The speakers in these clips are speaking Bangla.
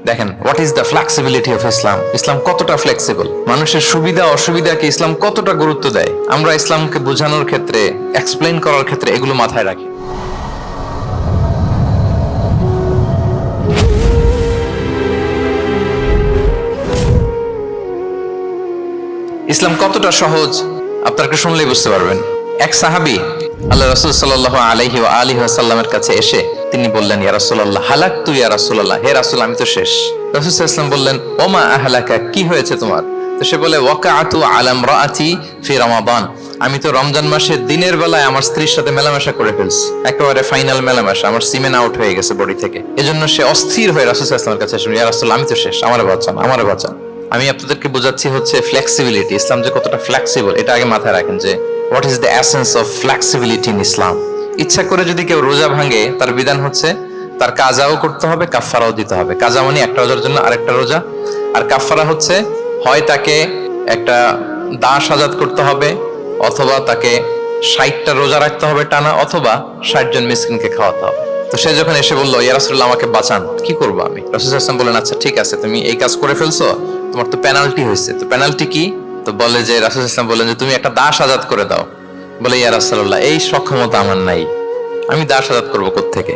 দেখেন what is the flexibility of Islam. Islam কতটা ফ্লেক্সিবল, মানুষের সুবিধা অসুবিধাকে ইসলাম কতটা গুরুত্ব দেয়। আমরা ইসলামকে বোঝানোর ক্ষেত্রে, এক্সপ্লেইন করার ক্ষেত্রে এগুলো মাথায় রাখি। ইসলাম কতটা সহজ আপনাকে শুনলেই বুঝতে পারবেন। এক সাহাবী আল্লাহ রাসূল সাল্লাল্লাহু আলাইহি ওয়া আলিহি ওয়াসাল্লামের কাছে এসে তিনি বললেন, ইয়া রাসূলুল্লাহ হালাকতু ইয়া রাসূলুল্লাহ, হে রাসূল আমি তো শেষ। রাসূল সাল্লাল্লাহু আলাইহি ওয়াসাল্লাম বললেন, ওমা আহলাকা, কি হয়েছে তোমার? তো সে বলে, ওয়াকাআতু আলা ইমরাআতি ফি রমাদান, আমি তো রমজান মাসে দিনের বেলায় আমার স্ত্রীর সাথে মেলামেশা করে ফেলছি, একেবারে ফাইনাল মেলামেশা, আমার সিমেন আউট হয়ে গেছে বডি থেকে। এজন্য সে অস্থির হয়ে রাসূল সাল্লাল্লাহু আলাইহি ওয়াসাল্লামের কাছে এসে, ইয়া রাসূলুল্লাহ আমি তো শেষ, আমারে বাঁচান, আমারে বাঁচান। আমি আপনাদেরকে বোঝাচ্ছি হচ্ছে ফ্লেক্সিবিলিটি, ইসলাম যে কতটা ফ্লেক্সিবল এটা আগে মাথায় রাখেন, যে what is the essence of flexibility in Islam. ইচ্ছা করে যদি কেউ রোজা ভাঙে, তার বিধান হচ্ছে তার কাজাও করতে হবে, কাফফারাও দিতে হবে। কাজা মানে একটা রোজার জন্য আরেকটা রোজা, আর কাফফারা হচ্ছে হয় তাকে একটা দাস আজাদ করতে হবে, অথবা তাকে 60টা রোজা রাখতে হবে টানা, অথবা 60 জন মিসকিনকে খাওয়াতে হবে। তো সে যখন এসে বললো, ইয়া রাসূলুল্লাহ আমাকে বাঁচান, কি করবো আমি? রাসূল সাল্লাল্লাহু আলাইহি ওয়াসাল্লাম বললেন, আচ্ছা ঠিক আছে, তুমি এই কাজ করে ফেলছো, তোমার তো পেনাল্টি হয়েছে। তো পেনাল্টি কি? তো বলে যে, রাসূল সাল্লাল্লাহু আলাইহি ওয়াসাল্লাম বললেন যে তুমি একটা দাস আজাদ করে দাও। বলে, ইয়া রাসূলুল্লাহ এই সক্ষমতা আমার নাই, আমি দাস আজাদ করবো কোত্থেকে?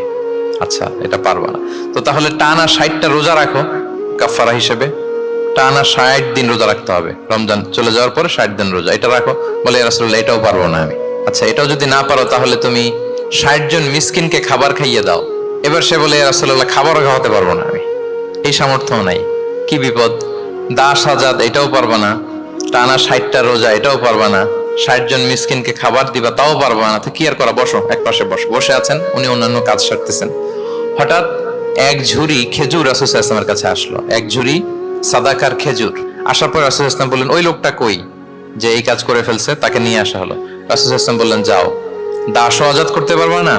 আচ্ছা এটা পারবা না, তো তাহলে টানা 60টা রোজা রাখো কাফারা হিসেবে, টানা 60 দিন রোজা রাখতে হবে, রমজান চলে যাওয়ার পরে 60 দিন রোজা, এটা রাখো। বলে, ইয়া রাসূলুল্লাহ এটাও পারবো না আমি। আচ্ছা এটাও যদি না পারো, তাহলে তুমি 60 জন মিসকিনকে খাবার খাইয়ে দাও। এবার সে বলে, ইয়া রাসূলুল্লাহ খাবারও খাওয়াতে পারবো না আমি, এই সামর্থ্য নাই। কি বিপদ! দাস আজাদ এটাও পারবা না, টানা 60টা রোজা এটাও পারবা না, 60 জন মিসকিনকে খাবার দিবা তাও পারবা না। তো কি আর করা, বসো, এক পাশে বসো। বসে আছেন, উনি অন্যান্য কাজ সারতেছেন। হঠাৎ এক ঝুড়ি খেজুর রাসূল সাল্লাল্লাহু আলাইহি ওয়াসাল্লামের কাছে আসলো, এক ঝুড়ি সাদাকার খেজুর। আসার পর রাসূল সাল্লাল্লাহু আলাইহি ওয়াসাল্লাম বললেন, ওই লোকটা কই যে এই কাজ করে ফেলছে? তাকে নিয়ে আসা হলো। রাসূল সাল্লাল্লাহু আলাইহি ওয়াসাল্লাম বললেন, যাও, দাসও আজাদ করতে পারবা না,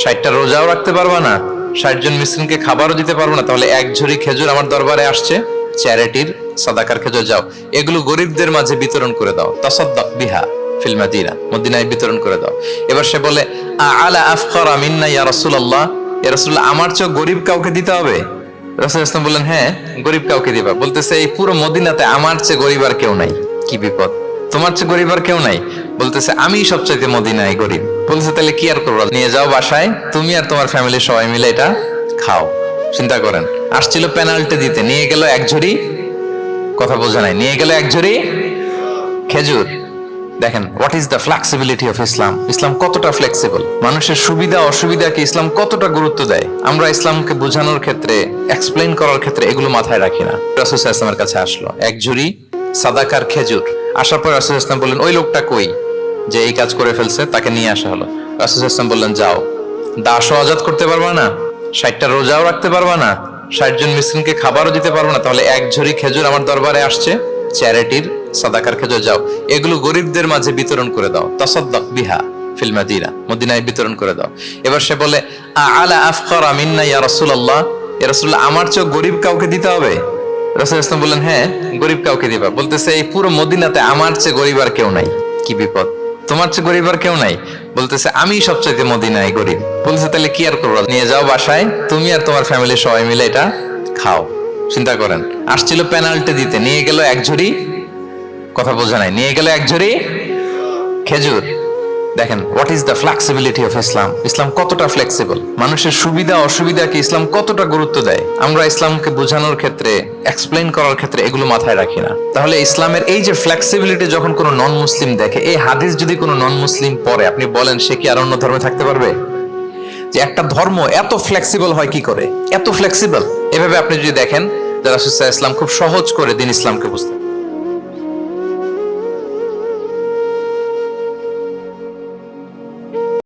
60টা রোজাও রাখতে পারবা না, 60 জন মিসকিনকে খাবারও দিতে পারবো না, তাহলে এক ঝুড়ি খেজুর আমার দরবারে আসছে, চ্যারিটির সাদাকার খেজুর, যাও এগুলো গরিবদের মাঝে বিতরণ করে দাও, তাসাদ্দাক বিহা ফিল মাদিনা, মদিনায় বিতরণ করে দাও। এবার সে বলে, আলা আফকারা মিন্না ইয়া রাসূলুল্লাহ, ইয়া রাসূলুল্লাহ আমার চেয়ে গরিব কাউকে দিতে হবে? রাসূল সাল্লাল্লাহু আলাইহি ওয়াসাল্লাম বললেন, হ্যাঁ গরিব কাউকে দিবা। বলতেছে, এই পুরো মদিনাতে আমার চেয়ে গরিব আর কেউ নাই। কি বিপদ! তোমার চেয়ে গরিব আর কেউ নাই? বলতেছে, আমি সবচাইতে মদিনায় গরিব। বলতেছে, তাহলে কি আর করবো, নিয়ে যাও বাসায়, তুমি আর তোমার ফ্যামিলির সবাই মিলে এটা খাও। চিন্তা করেন, আসছিল পেনাল্টি দিতে, নিয়ে গেল এক ঝুড়ি, কথা বোঝা নাই, নিয়ে গেল এক ঝুড়ি খেজুর। দেখেন what is the flexibility of Islam. Islam কতটা ফ্লেক্সিবল, মানুষের সুবিধা অসুবিধাকে ইসলাম কতটা গুরুত্ব দেয়। আমরা ইসলামকে বোঝানোর ক্ষেত্রে, এক্সপ্লেইন করার ক্ষেত্রে এগুলো মাথায় রাখি না। রাসূল সাল্লাল্লাহু আলাইহি ওয়াসাল্লামের কাছে আসলো এক ঝুড়ি সাদাকার খেজুর। আসার পর রাসূল সাল্লাল্লাহু আলাইহি ওয়াসাল্লাম বললেন, ওই লোকটা কই যে এই কাজ করে ফেলছে? তাকে নিয়ে আসা হলো। রাসূল সাল্লাল্লাহু আলাইহি ওয়াসাল্লাম বললেন, যাও, দাসও আজাদ করতে পারবা না, 60টা রোজাও রাখতে পারবা না, 60 জন মিসকিনকে খাবারও দিতে পারবো না, তাহলে এক ঝুড়ি খেজুর আমার দরবারে আসছে, চ্যারিটির সাদাকার খেজুর, যাও এগুলো গরিবদের মাঝে বিতরণ করে দাও, তাসাদ্দাক বিহা ফিল মাদিনা, মদিনায় বিতরণ করে দাও। এবার সে বলে, আলা আফকারা মিন্না ইয়া রাসূলুল্লাহ, ইয়া রাসূলুল্লাহ আমার চেয়ে গরিব কাউকে দিতে হবে? রাসূল সাল্লাল্লাহু আলাইহি ওয়াসাল্লাম বললেন, হ্যাঁ গরিব কাউকে দিবা। বলতেছে, এই পুরো মদিনাতে আমার চেয়ে গরিব আর কেউ নাই। কি বিপদ! তোমার চেয়ে গরিব আর কেউ নাই? বলতেছে, আমি সবচাইতে মদিনায় গরিব। বলতেছে, তাহলে কি আর করবো, নিয়ে যাও বাসায়, তুমি আর তোমার ফ্যামিলির সবাই মিলে এটা খাও। চিন্তা করেন, আসছিল পেনাল্টি দিতে, নিয়ে গেল এক ঝুড়ি, কথা বোঝা নাই, নিয়ে গেল এক ঝুড়ি খেজুর। দেখেন what is the flexibility of Islam. Islam কতটা ফ্লেক্সিবল, মানুষের সুবিধা অসুবিধাকে ইসলাম কতটা গুরুত্ব দেয়। আমরা ইসলামকে বোঝানোর ক্ষেত্রে, এক্সপ্লেইন করার ক্ষেত্রে এগুলো মাথায় রাখি না। তাহলে ইসলামের এই যে ফ্লেক্সিবিলিটি যখন কোনো নন মুসলিম দেখে, এই হাদিস যদি কোনো নন মুসলিম পড়ে, আপনি বলেন সে কি আর অন্য ধর্মে থাকতে পারবে? যে একটা ধর্ম এত ফ্লেক্সিবল হয় কি করে, এত ফ্লেক্সিবল? এভাবে আপনি যদি দেখেন, রাসূল সাল্লাল্লাহু আলাইহি ওয়াসাল্লাম খুব সহজ করে দিন ইসলামকে বুঝতে